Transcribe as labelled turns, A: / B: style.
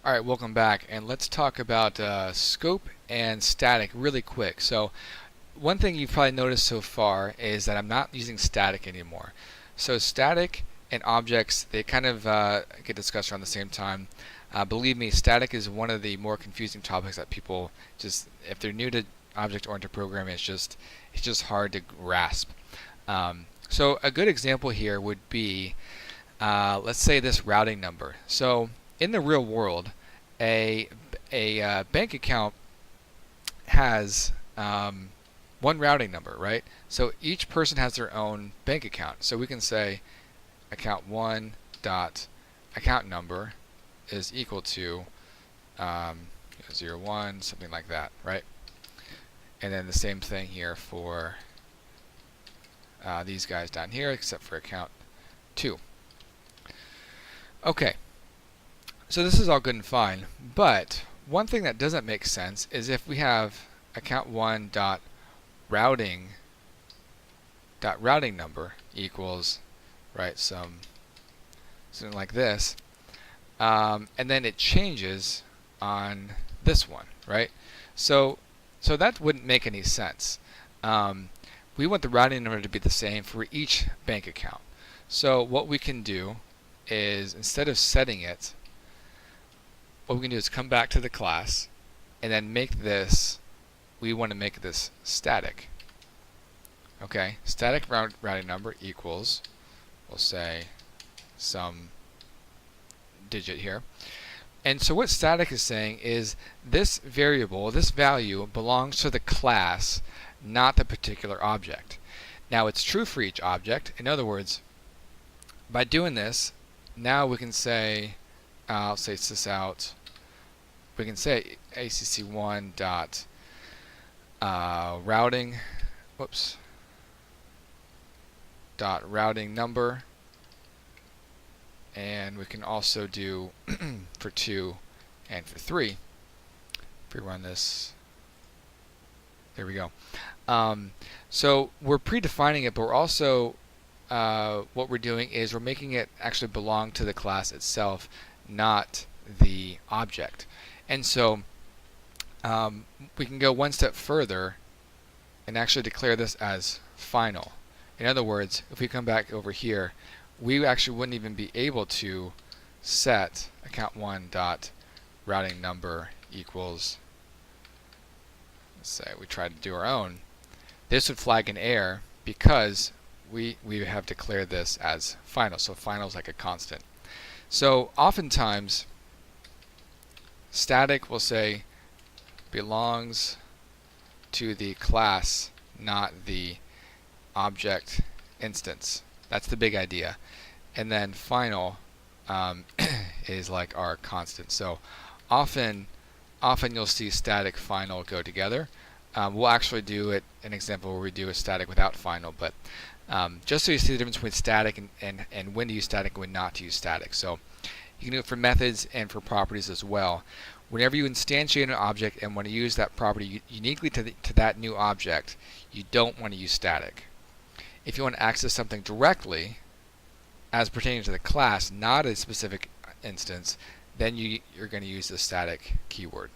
A: Alright, welcome back, and let's talk about scope and static really quick. So one thing you've probably noticed so far is that I'm not using static anymore. So static and objects, they kind of get discussed around the same time. Believe me, static is one of the more confusing topics that people just, if they're new to object-oriented programming, it's just hard to grasp. So a good example here would be, let's say this routing number. So in the real world, a bank account has one routing number, right? So each person has their own bank account. So we can say account 1 dot account number is equal to 01, something like that, right? And then the same thing here for these guys down here, except for account 2. Okay. So this is all good and fine, but one thing that doesn't make sense is if we have account 1 dot routing number equals, right, something like this, and then it changes on this one, right? So that wouldn't make any sense. We want the routing number to be the same for each bank account. So what we can do is, instead of setting it, what we can do is come back to the class and then make this, we want to make this static. Okay, static routing number equals, we'll say some digit here. And so what static is saying is this variable, this value belongs to the class, not the particular object. Now it's true for each object. In other words, by doing this, now we can say, I'll say this out. We can say acc1 dot routing, dot routing number, and we can also do for 2 and for 3. If we run this, there we go. So we're predefining it, but we're also what we're doing is we're making it actually belong to the class itself, not the object. And so we can go one step further and actually declare this as final. In other words, if we come back over here, we actually wouldn't even be able to set account 1 dot routing number equals, let's say we try to do our own. This would flag an error because we have declared this as final. So final is like a constant. So oftentimes static will say belongs to the class, not the object instance. That's the big idea. And then final is like our constant. So often you'll see static final go together. We'll actually do an example where we do a static without final, but just so you see the difference between static and when to use static and when not to use static. So you can do it for methods and for properties as well. Whenever you instantiate an object and want to use that property uniquely to that new object, you don't want to use static. If you want to access something directly as pertaining to the class, not a specific instance, then you're going to use the static keyword.